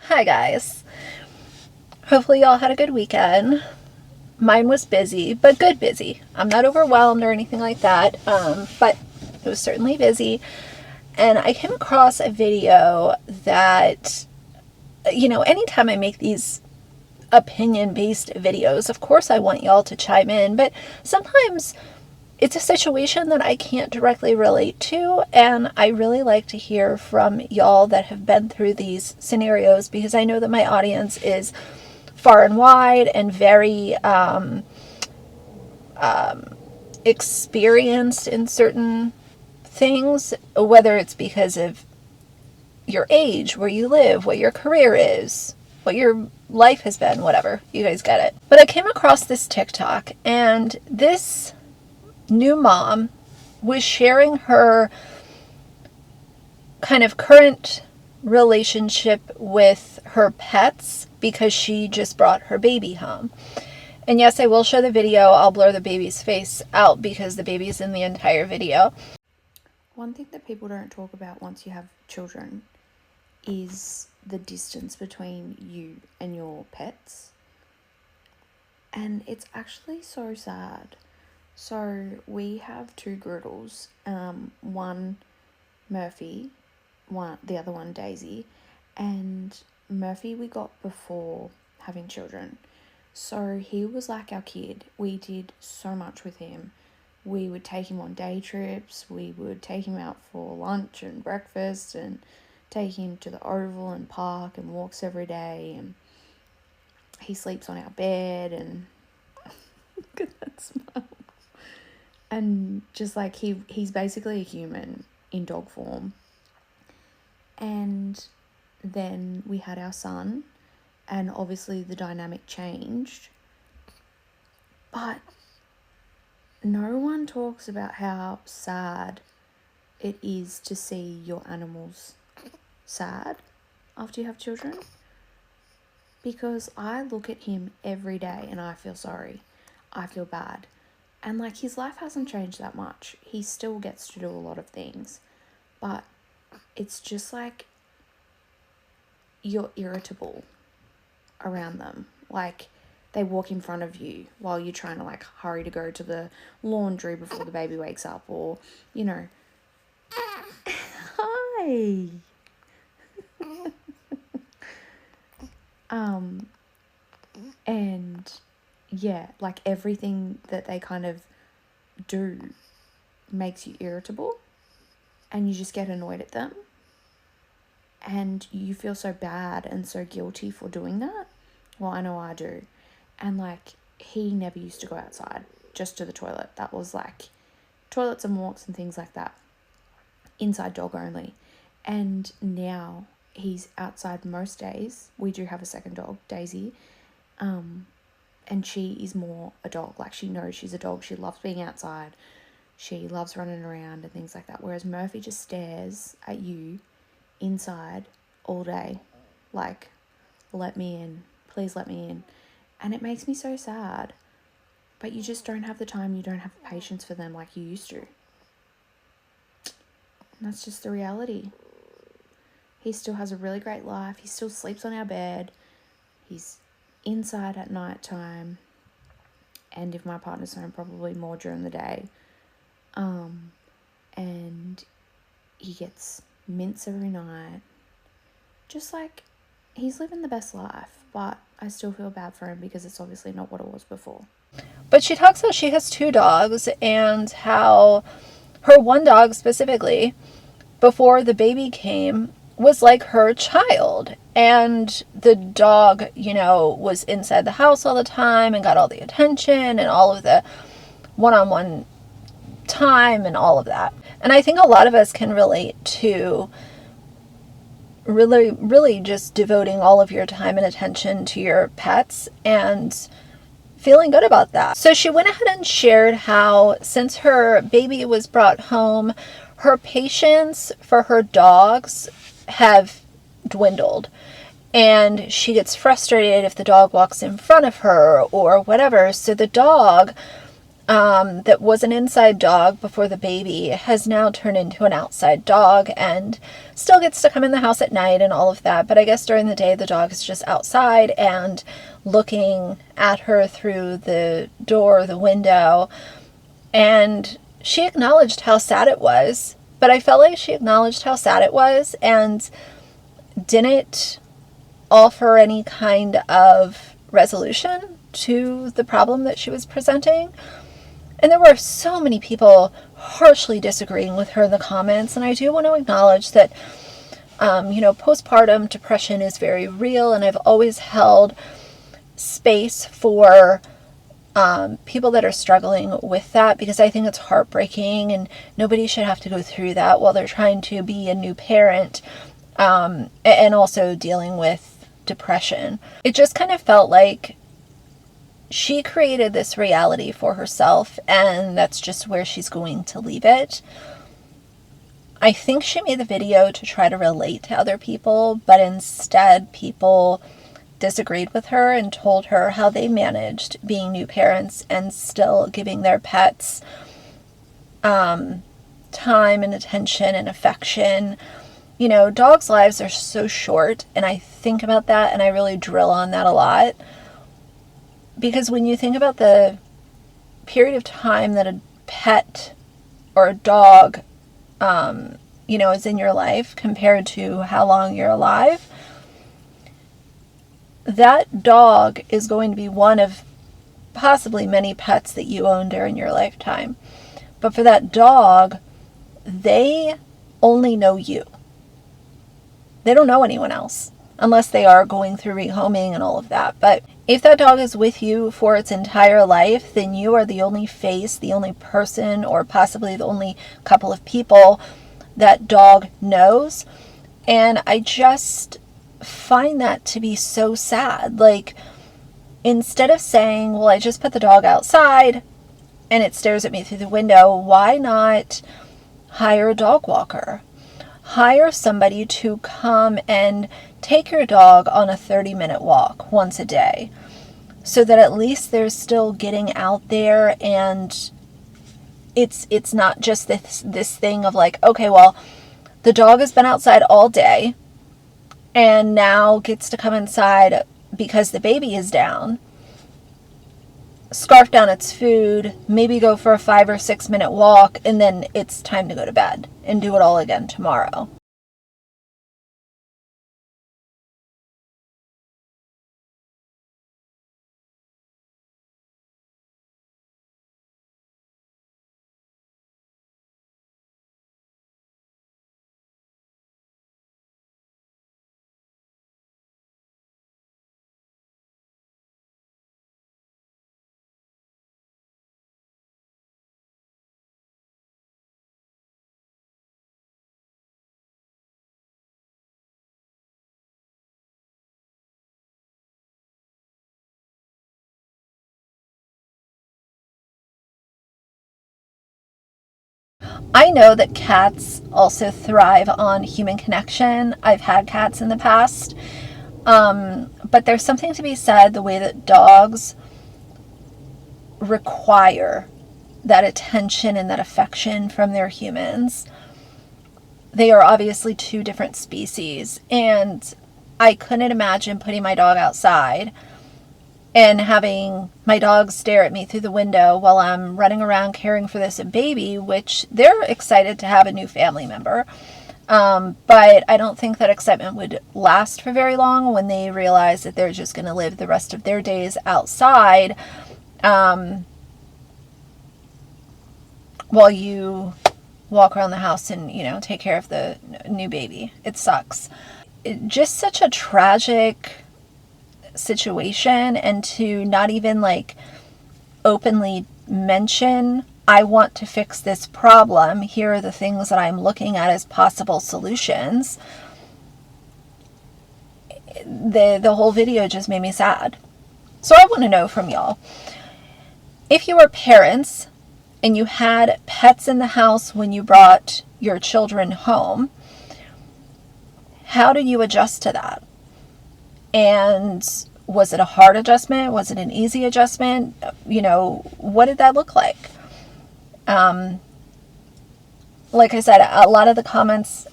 Hi guys. Hopefully y'all had a good weekend. Mine was busy, but good busy. I'm not overwhelmed or anything like that, but it was certainly busy. And I came across a video that, anytime I make these opinion-based videos, of course I want y'all to chime in, but sometimes it's a situation that I can't directly relate to, and I really like to hear from y'all that have been through these scenarios because I know that my audience is far and wide and very experienced in certain things, whether it's because of your age, where you live, what your career is, what your life has been, whatever. You guys get it. But I came across this TikTok, and this new mom was sharing her kind of current relationship with her pets because she just brought her baby home. And yes, I will show the video. I'll blur the baby's face out because the baby's in the entire video. One thing that people don't talk about once you have children is the distance between you and your pets. And it's actually so sad. So we have two Griddles, one Murphy, the other one Daisy, and Murphy we got before having children. So he was like our kid. We did so much with him. We would take him on day trips, we would take him out for lunch and breakfast and take him to the Oval and park and walks every day, and he sleeps on our bed and look at that smile. And just like he's basically a human in dog form. And then we had our son, and obviously the dynamic changed. But no one talks about how sad it is to see your animals sad after you have children. Because I look at him every day and I feel sorry. I feel bad. And like, his life hasn't changed that much. He still gets to do a lot of things. But it's just like you're irritable around them. Like, they walk in front of you while you're trying to like hurry to go to the laundry before the baby wakes up, or, you know. Hi. And yeah, like everything that they kind of do makes you irritable, and you just get annoyed at them, and you feel so bad and so guilty for doing that. Well, I know I do. And like, he never used to go outside, just to the toilet. That was like toilets and walks and things like that. Inside dog only. And now he's outside most days. We do have a second dog, Daisy. And she is more a dog. Like, she knows she's a dog. She loves being outside. She loves running around and things like that. Whereas Murphy just stares at you inside all day. Like, let me in. Please let me in. And it makes me so sad. But you just don't have the time. You don't have the patience for them like you used to. And that's just the reality. He still has a really great life. He still sleeps on our bed. He's inside at night time, and if my partner's home, probably more during the day. And he gets mints every night. Just like, he's living the best life, but I still feel bad for him because it's obviously not what it was before. But she talks about she has two dogs, and how her one dog specifically, before the baby came, was like her child. And the dog, was inside the house all the time and got all the attention and all of the one-on-one time and all of that. And I think a lot of us can relate to really, really just devoting all of your time and attention to your pets and feeling good about that. So she went ahead and shared how, since her baby was brought home, her patience for her dogs have dwindled. And she gets frustrated if the dog walks in front of her or whatever. So the dog that was an inside dog before the baby has now turned into an outside dog and still gets to come in the house at night and all of that. But I guess during the day, the dog is just outside and looking at her through the door, the window. And she acknowledged how sad it was. But I felt like she acknowledged how sad it was and didn't offer any kind of resolution to the problem that she was presenting. And there were so many people harshly disagreeing with her in the comments. And I do want to acknowledge that, postpartum depression is very real. And I've always held space for people that are struggling with that, because I think it's heartbreaking and nobody should have to go through that while they're trying to be a new parent, and also dealing with depression. It just kind of felt like she created this reality for herself, and that's just where she's going to leave it. I think she made the video to try to relate to other people, but instead people disagreed with her and told her how they managed being new parents and still giving their pets time and attention and affection. Dogs' lives are so short, and I think about that and I really drill on that a lot. Because when you think about the period of time that a pet or a dog, is in your life compared to how long you're alive, that dog is going to be one of possibly many pets that you own during your lifetime. But for that dog, they only know you. They don't know anyone else, unless they are going through rehoming and all of that. But if that dog is with you for its entire life, then you are the only face, the only person, or possibly the only couple of people that dog knows. And I just find that to be so sad. Like, instead of saying, well, I just put the dog outside and it stares at me through the window, why not hire a dog walker? Hire somebody to come and take your dog on a 30-minute walk once a day, so that at least they're still getting out there, and it's not just this thing of like, okay, well, the dog has been outside all day and now gets to come inside because the baby is down, scarf down its food, maybe go for a 5 or 6 minute walk, and then it's time to go to bed and do it all again tomorrow. I know that cats also thrive on human connection. I've had cats in the past. But there's something to be said the way that dogs require that attention and that affection from their humans. They are obviously two different species, and I couldn't imagine putting my dog outside and having my dog stare at me through the window while I'm running around caring for this baby, which they're excited to have a new family member. But I don't think that excitement would last for very long when they realize that they're just going to live the rest of their days outside, while you walk around the house and, take care of the new baby. It sucks. Just such a tragic situation, and to not even openly mention, I want to fix this problem. Here are the things that I'm looking at as possible solutions. The whole video just made me sad. So I want to know from y'all, if you were parents and you had pets in the house when you brought your children home, how did you adjust to that? And Was it a hard adjustment? Was it an easy adjustment? You know, what did that look like? Like I said, a lot of the comments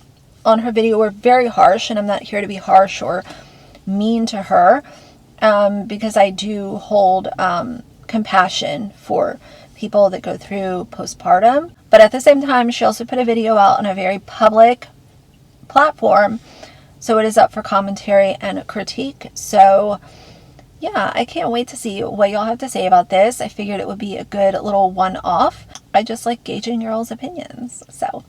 on her video were very harsh, and I'm not here to be harsh or mean to her, because I do hold compassion for people that go through postpartum. But at the same time, she also put a video out on a very public platform, so it is up for commentary and critique. So yeah, I can't wait to see what y'all have to say about this. I figured it would be a good little one-off. I just like gauging your all's opinions. So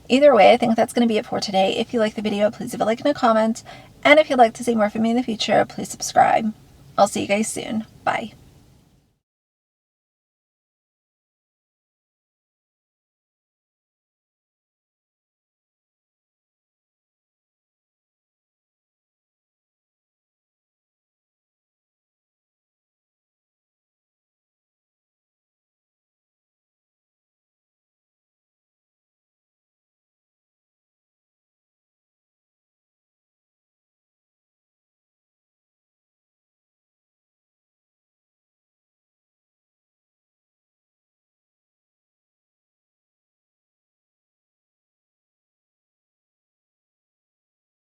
either way, I think that's going to be it for today. If you like the video, please leave a like and a comment. And if you'd like to see more from me in the future, please subscribe. I'll see you guys soon. Bye.